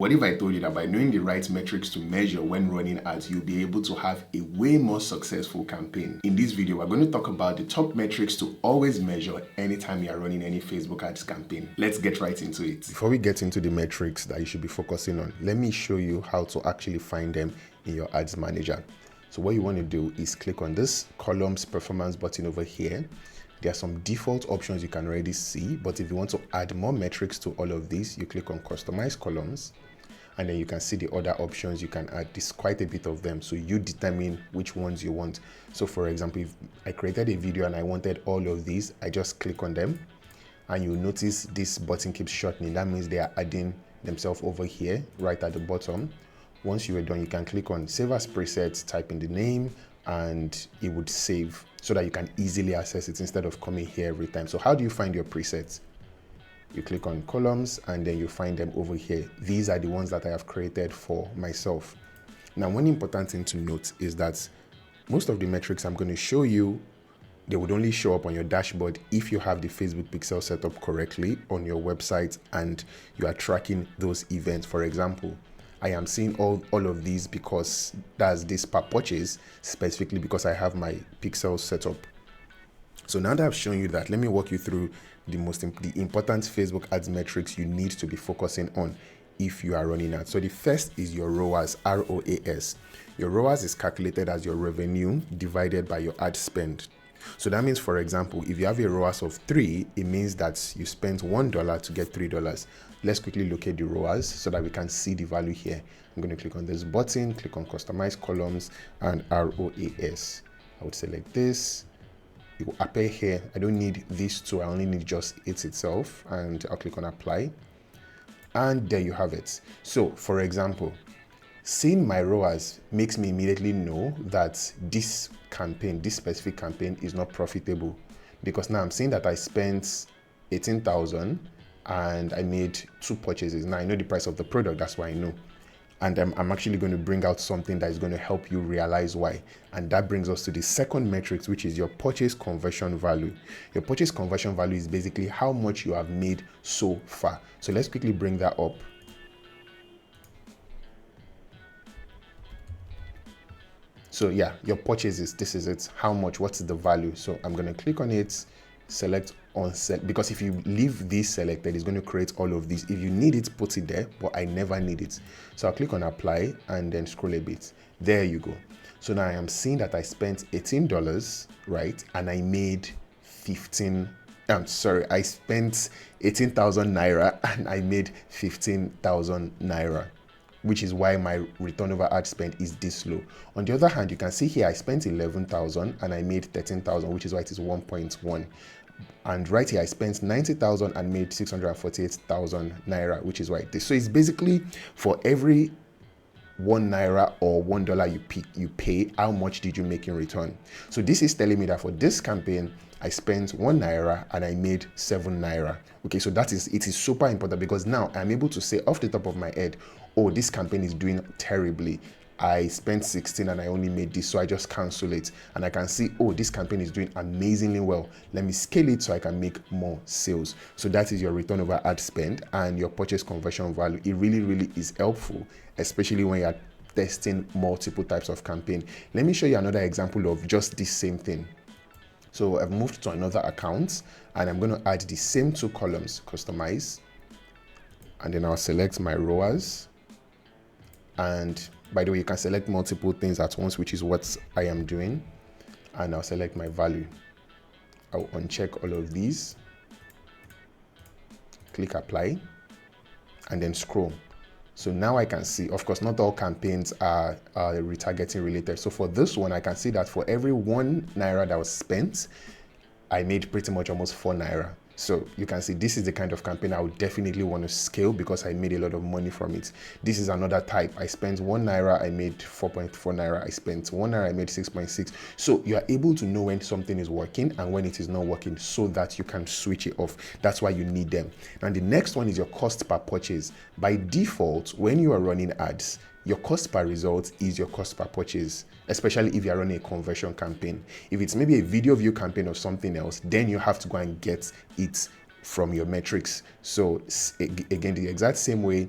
What if I told you that by knowing the right metrics to measure when running ads, you'll be able to have a way more successful campaign? In this video, we're going to talk about the top metrics to always measure anytime you're running any Facebook ads campaign. Let's get right into it. Before we get into the metrics that you should be focusing on, let me show you how to actually find them in your ads manager. So what you want to do is click on this columns performance button over here. There are some default options you can already see, but if you want to add more metrics to all of these, you click on customize columns. And then you can see the other options you can add. There's quite a bit of them, so you determine which ones you want. So for example, if I created a video and I wanted all of these, I just click on them and you'll notice this button keeps shortening. That means they are adding themselves over here right at the bottom. Once you are done, you can click on save as presets, type in the name, and it would save so that you can easily access it instead of coming here every time. So how do you find your presets? You click on columns and then you find them over here. These are the ones that I have created for myself. Now, one important thing to note is that most of the metrics I'm going to show you, they would only show up on your dashboard if you have the Facebook pixel set up correctly on your website and you are tracking those events. For example, I am seeing all of these because that's this per purchase, specifically because I have my pixel set up. So now that I've shown you that, let me walk you through the important Facebook ads metrics you need to be focusing on if you are running ads. So the first is your ROAS, ROAS. Your ROAS is calculated as your revenue divided by your ad spend. So that means, for example, if you have a ROAS of 3, it means that you spent $1 to get $3. Let's quickly locate the ROAS so that we can see the value here. I'm going to click on this button, click on customize columns and ROAS. I would select this. It will appear here. I don't need these two, I only need just it itself, and I'll click on apply. And there you have it. So for example, seeing my ROAS makes me immediately know that this campaign, this specific campaign, is not profitable, because now I'm seeing that I spent 18,000 and I made 2 purchases. Now I know the price of the product, that's why I know. And I'm actually going to bring out something that is going to help you realize why. And that brings us to the second metric, which is your purchase conversion value. Your purchase conversion value is basically how much you have made so far. So let's quickly bring that up. So yeah, your purchases, this is it. How much, what's the value? So I'm going to click on it, select on set, because if you leave this selected, it's going to create all of these. If you need it, put it there, but I never need it. So I'll click on apply and then scroll a bit. There you go. So now I am seeing that I spent $18, right? And I made I spent 18,000 naira and I made 15,000 naira, which is why my return over ad spend is this low. On the other hand, you can see here I spent 11,000 and I made 13,000, which is why it is 1.1. And right here I spent 90,000 and made 648,000 naira, which is why it is. So it's basically for every 1 naira or $1 you pay, how much did you make in return? So this is telling me that for this campaign, I spent 1 naira and I made 7 naira. Okay, so it is super important, because now I'm able to say off the top of my head, oh, this campaign is doing terribly. I spent 16 and I only made this, so I just cancel it. And I can see, oh, this campaign is doing amazingly well. Let me scale it so I can make more sales. So that is your return over ad spend and your purchase conversion value. It really, really is helpful, especially when you're testing multiple types of campaign. Let me show you another example of just this same thing. So I've moved to another account and I'm going to add the same 2 columns, customize, and then I'll select my ROAS. And by the way, you can select multiple things at once, which is what I am doing. And I'll select my value. I'll uncheck all of these, click apply, and then scroll. So now I can see, of course, not all campaigns are retargeting related. So for this one, I can see that for every 1 naira that was spent, I made pretty much almost 4 naira. So you can see this is the kind of campaign I would definitely want to scale, because I made a lot of money from it. This is another type. I spent 1 naira, I made 4.4 naira. I spent 1 naira, I made 6.6. So you are able to know when something is working and when it is not working, so that you can switch it off. That's why you need them. And the next one is your cost per purchase. By default, when you are running ads, your cost per result is your cost per purchase, especially if you're running a conversion campaign. If it's maybe a video view campaign or something else, then you have to go and get it from your metrics. So again, the exact same way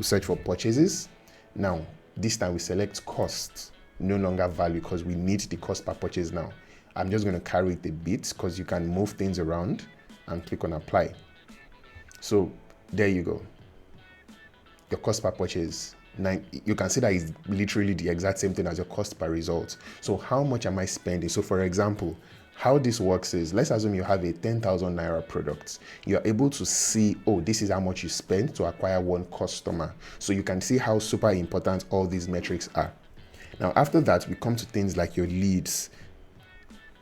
We search for purchases. Now, this time we select cost, no longer value, because we need the cost per purchase now. I'm just going to carry it a bit because you can move things around, and click on apply. So there you go. Your cost per purchase. You can see that it's literally the exact same thing as your cost per result. So how much am I spending? So for example, how this works is, let's assume you have a 10,000 naira product. You're able to see, oh, this is how much you spend to acquire one customer. So you can see how super important all these metrics are. Now, after that, we come to things like your leads.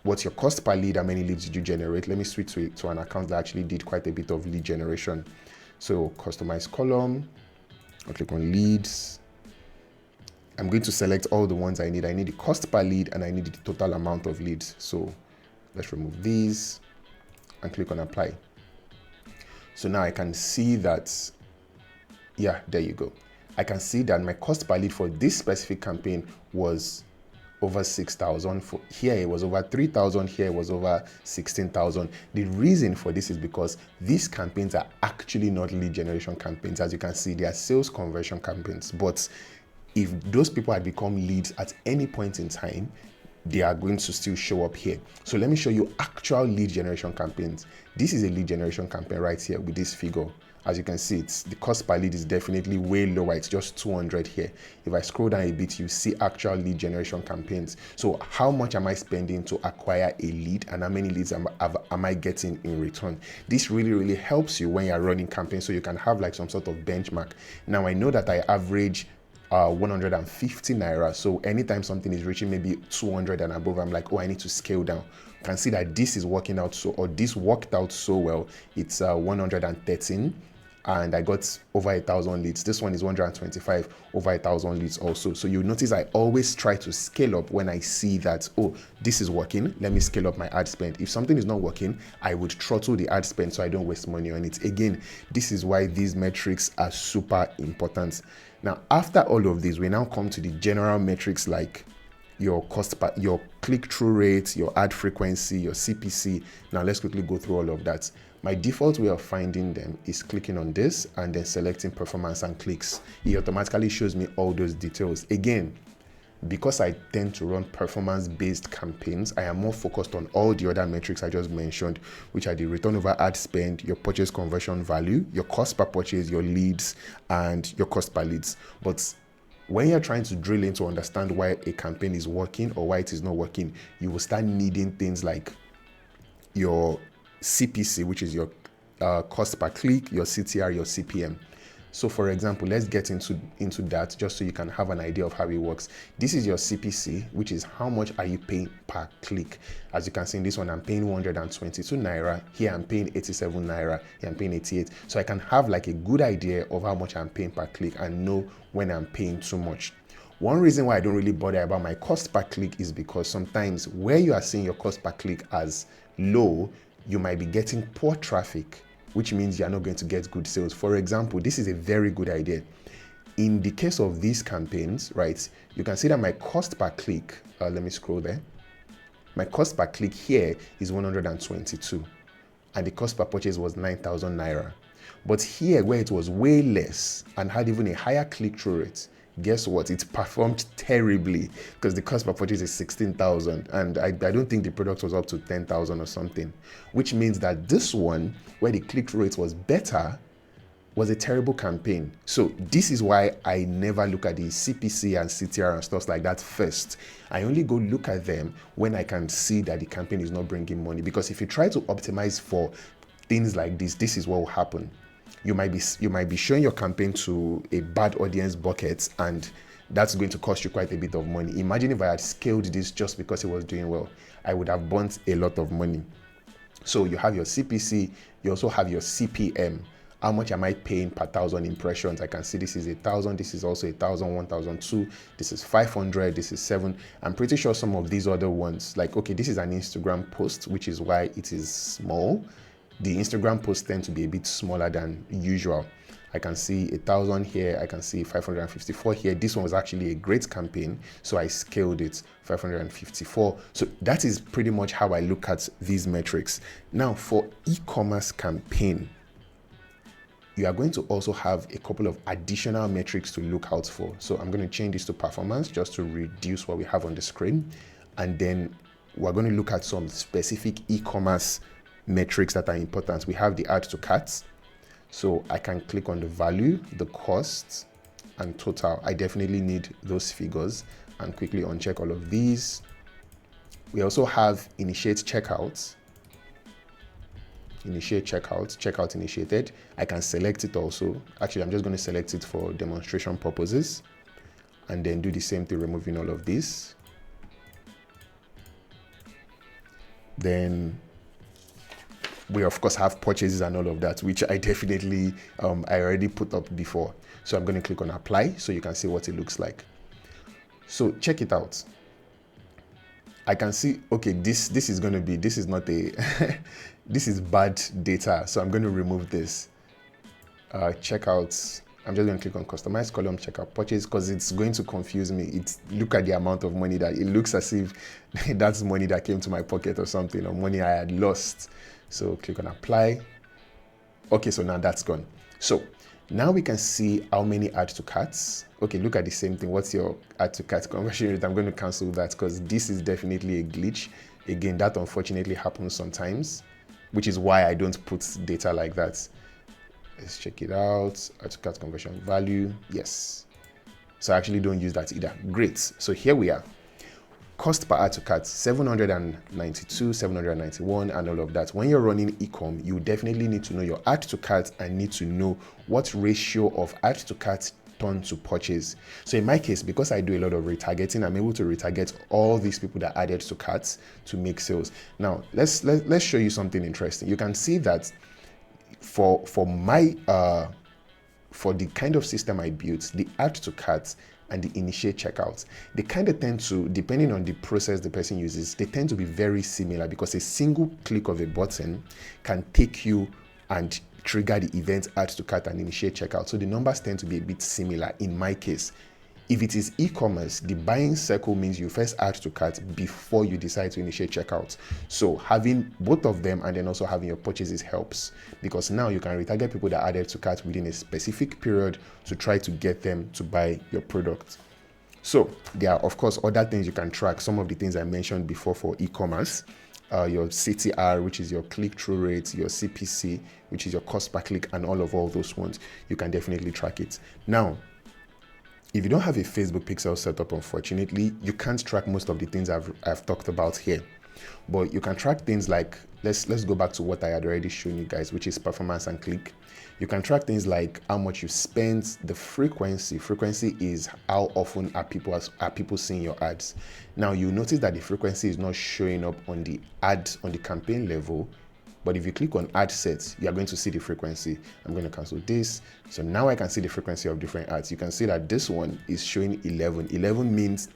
What's your cost per lead? How many leads did you generate? Let me switch to an account that actually did quite a bit of lead generation. So customize column, I'll click on leads. I'm going to select all the ones I need. I need the cost per lead and I need the total amount of leads. So let's remove these and click on apply. So now I can see that, yeah, there you go. I can see that my cost per lead for this specific campaign was over 6,000. Here it was over 3,000. Here it was over 16,000. The reason for this is because these campaigns are actually not lead generation campaigns. As you can see, they are sales conversion campaigns. But if those people had become leads at any point in time, they are going to still show up here. So let me show you actual lead generation campaigns. This is a lead generation campaign right here with this figure. As you can see, the cost per lead is definitely way lower. It's just 200 here. If I scroll down a bit, you see actual lead generation campaigns. So how much am I spending to acquire a lead, and how many leads am I getting in return? This really helps you when you're running campaigns, so you can have like some sort of benchmark. Now, I know that I average 150 naira. So anytime something is reaching maybe 200 and above, I'm like, oh, I need to scale down. You can see that this is working out this worked out so well. It's 113 and I got over 1,000 leads. This one is 125, over 1,000 leads also. So you notice I always try to scale up when I see that, oh, this is working, let me scale up my ad spend. If something is not working, I would throttle the ad spend so I don't waste money on it. Again, this is why these metrics are super important. Now, after all of this, we now come to the general metrics like your cost per, your click-through rate, your ad frequency, your CPC. Now let's quickly go through all of that. My default way of finding them is clicking on this and then selecting performance and clicks. It automatically shows me all those details. Again, because I tend to run performance-based campaigns, I am more focused on all the other metrics I just mentioned, which are the return over ad spend, your purchase conversion value, your cost per purchase, your leads, and your cost per leads. But when you're trying to drill in to understand why a campaign is working or why it is not working, you will start needing things like your CPC, which is your cost per click, your CTR, your CPM. So for example, let's get into that just so you can have an idea of how it works. This is your CPC, which is how much are you paying per click. As you can see in this one, I'm paying 122 naira. Here I'm paying 87 naira. Here I'm paying 88. So I can have like a good idea of how much I'm paying per click and know when I'm paying too much. One reason why I don't really bother about my cost per click is because sometimes where you are seeing your cost per click as low, you might be getting poor traffic, which means you're not going to get good sales. For example, this is a very good idea. In the case of these campaigns, right, you can see that my cost per click, let me scroll there. My cost per click here is 122 and the cost per purchase was 9,000 naira. But here where it was way less and had even a higher click-through rate, guess what? It performed terribly because the cost per purchase is 16,000 and I don't think the product was up to 10,000 or something, which means that this one where the click-through rate was better was a terrible campaign. So this is why I never look at the CPC and CTR and stuff like that first. I only go look at them when I can see that the campaign is not bringing money, because if you try to optimize for things like this is what will happen. You might be showing your campaign to a bad audience bucket, and that's going to cost you quite a bit of money. Imagine if I had scaled this just because it was doing well. I would have burnt a lot of money. So you have your CPC, you also have your CPM. How much am I paying per 1,000 impressions? I can see this is 1,000, this is also 1,000, 1,002, this is 500, this is 7. I'm pretty sure some of these other ones, like, okay, this is an Instagram post, which is why it is small. The Instagram posts tend to be a bit smaller than usual. I can see 1,000 here, I can see 554 here. This one was actually a great campaign, so I scaled it, 554. So that is pretty much how I look at these metrics. Now for e-commerce campaign, you are going to also have a couple of additional metrics to look out for. So I'm going to change this to performance just to reduce what we have on the screen. And then we're going to look at some specific e-commerce metrics that are important. We have the add to cart. So I can click on the value, the cost, and total. I definitely need those figures, and quickly uncheck all of these. We also have initiate checkout. Initiate checkout, checkout initiated. I can select it also. Actually, I'm just going to select it for demonstration purposes, and then do the same thing, removing all of this. Then we of course have purchases and all of that, which I definitely I already put up before. So I'm going to click on apply so you can see what it looks like. So check it out. I can see, okay, this is going to be, this is not a this is bad data, so I'm going to remove this. Checkouts, I'm just going to click on customize column, checkout purchase, because it's going to confuse me. Look at the amount of money that it looks as if that's money that came to my pocket or something, or money I had lost. So click on apply. Okay, so now that's gone. So now we can see how many add to carts. Okay, look at the same thing. What's your add to cart conversion rate? I'm going to cancel that because this is definitely a glitch. Again, that unfortunately happens sometimes, which is why I don't put data like that. Let's check it out. Add to cart conversion value. Yes. So I actually don't use that either. Great. So here we are. Cost per add to cart, 792, 791, and all of that. When you're running e-com, you definitely need to know your add to cart and need to know what ratio of add to cart turn to purchase. So in my case, because I do a lot of retargeting, I'm able to retarget all these people that added to carts to make sales. Now, let's show you something interesting. You can see that for the kind of system I built, the add to cart and the initiate checkout, they kind of tend to, depending on the process the person uses, they tend to be very similar, because a single click of a button can take you and trigger the event add to cart and initiate checkout. So the numbers tend to be a bit similar in my case. If it is e-commerce, the buying cycle means you first add to cart before you decide to initiate checkout. So having both of them and then also having your purchases helps, because now you can retarget people that added to cart within a specific period to try to get them to buy your product. So there are of course other things you can track. Some of the things I mentioned before for e-commerce, your CTR, which is your click-through rate, your CPC, which is your cost per click, and all those ones, you can definitely track it. Now, if you don't have a Facebook pixel set up, unfortunately, you can't track most of the things I've talked about here. But you can track things like, let's go back to what I had already shown you guys, which is performance and click. You can track things like how much you spend, the frequency. Frequency is how often are people seeing your ads. Now you notice that the frequency is not showing up on the ads on the campaign level. But if you click on ad sets, you are going to see the frequency. I'm going to cancel this. So now I can see the frequency of different ads. You can see that this one is showing 11. 11 means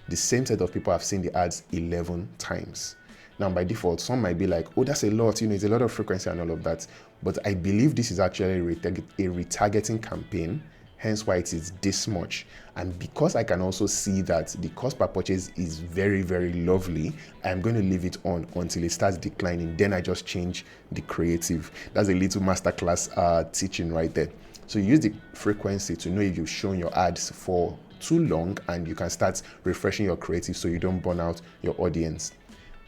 the same set of people have seen the ads 11 times. Now, by default, some might be like, oh, that's a lot, it's a lot of frequency and all of that. But I believe this is actually a retargeting campaign, hence why it is this much. And because I can also see that the cost per purchase is very, very lovely, I'm going to leave it on until it starts declining. Then I just change the creative. That's a little masterclass teaching right there. So you use the frequency to know if you've shown your ads for too long, and you can start refreshing your creative so you don't burn out your audience.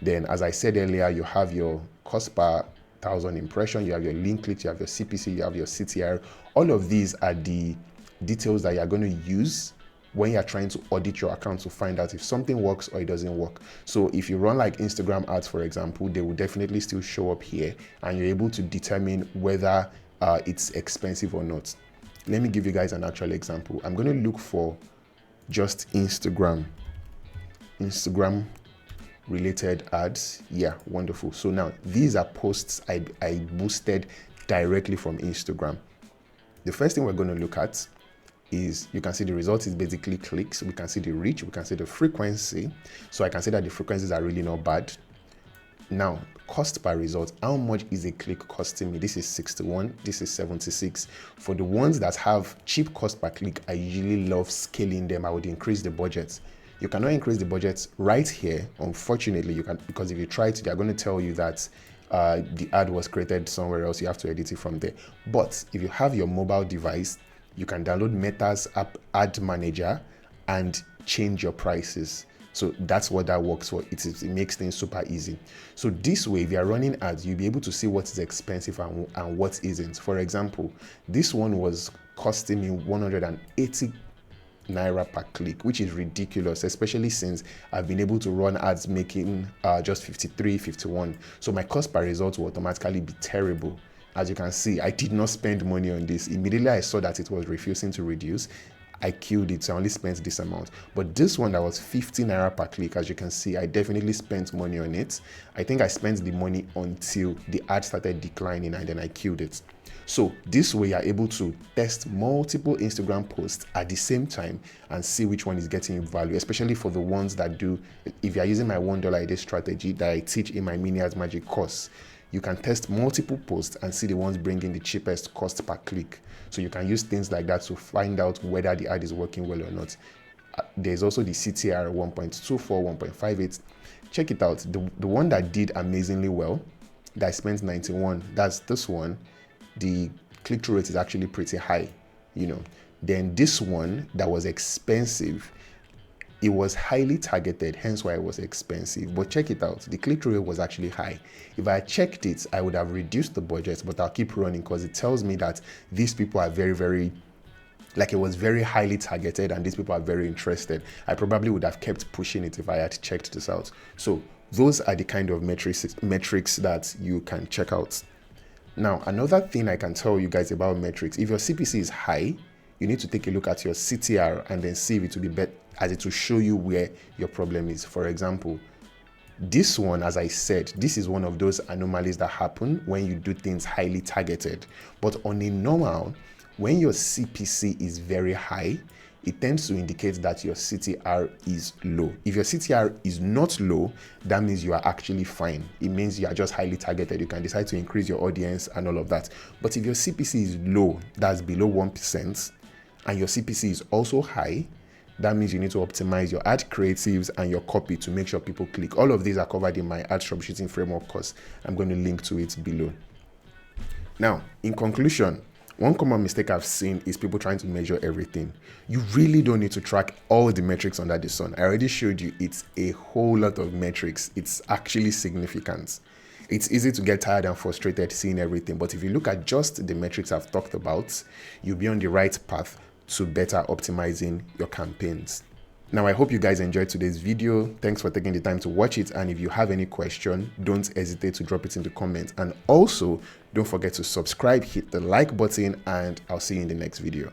Then, as I said earlier, you have your cost per 1,000 impression, you have your link clicks, you have your CPC, you have your CTR. All of these are the details that you're going to use when you're trying to audit your account to find out if something works or it doesn't work. So if you run like Instagram ads, for example, they will definitely still show up here, and you're able to determine whether it's expensive or not. Let me give you guys an actual example. I'm going to look for just Instagram related ads. Yeah, wonderful. So now these are posts I boosted directly from Instagram. The first thing we're going to look at is, you can see the result is basically clicks. We can see the reach, we can see the frequency. So I can see that the frequencies are really not bad. Now, cost per result, how much is a click costing me? This is 61, this is 76. For the ones that have cheap cost per click, I usually love scaling them. I would increase the budget. You cannot increase the budget right here, unfortunately. You can, because if you try to, they're going to tell you that the ad was created somewhere else, you have to edit it from there. But if you have your mobile device, you can download Meta's app ad manager and change your prices. So that's what that works for. It makes things super easy. So this way, if you're running ads, you'll be able to see what is expensive and what isn't. For example, this one was costing me 180 naira per click, which is ridiculous, especially since I've been able to run ads making just 53, 51. So my cost per result will automatically be terrible. As you can see, I did not spend money on this. Immediately I saw that it was refusing to reduce, I killed it, so I only spent this amount. But this one that was 50 naira per click, as you can see, I definitely spent money on it. I think I spent the money until the ad started declining and then I killed it. So this way you're able to test multiple Instagram posts at the same time and see which one is getting you value, especially for the ones that do, if you're using my $1 a day strategy that I teach in my mini ads magic course, you can test multiple posts and see the ones bringing the cheapest cost per click. So you can use things like that to find out whether the ad is working well or not. There's also the CTR 1.24, 1.58. Check it out. The one that did amazingly well, that I spent 91, that's this one. The click-through rate is actually pretty high, you know. Then this one that was expensive, it was highly targeted, hence why it was expensive. But check it out, the click-through rate was actually high. If I checked it, I would have reduced the budget, but I'll keep running because it tells me that these people are very, like, it was very highly targeted and these people are very interested. I probably would have kept pushing it if I had checked this out. So those are the kind of metrics that you can check out. Now, another thing I can tell you guys about metrics, if your CPC is high, you need to take a look at your CTR and then see if it will be better, as it will show you where your problem is. For example, this one, as I said, this is one of those anomalies that happen when you do things highly targeted. But on a normal, when your CPC is very high, it tends to indicate that your CTR is low. If your CTR is not low, that means you are actually fine. It means you are just highly targeted. You can decide to increase your audience and all of that. But if your CPC is low, that's below 1%, and your CPC is also high, that means you need to optimize your ad creatives and your copy to make sure people click. All of these are covered in my ad troubleshooting framework course. I'm going to link to it below. Now, in conclusion, one common mistake I've seen is people trying to measure everything. You really don't need to track all the metrics under the sun. I already showed you it's a whole lot of metrics. It's actually significant. It's easy to get tired and frustrated seeing everything, but if you look at just the metrics I've talked about, you'll be on the right path to better optimizing your campaigns. Now, I hope you guys enjoyed today's video. Thanks for taking the time to watch it. And if you have any question, don't hesitate to drop it in the comments. And also, don't forget to subscribe, hit the like button, and I'll see you in the next video.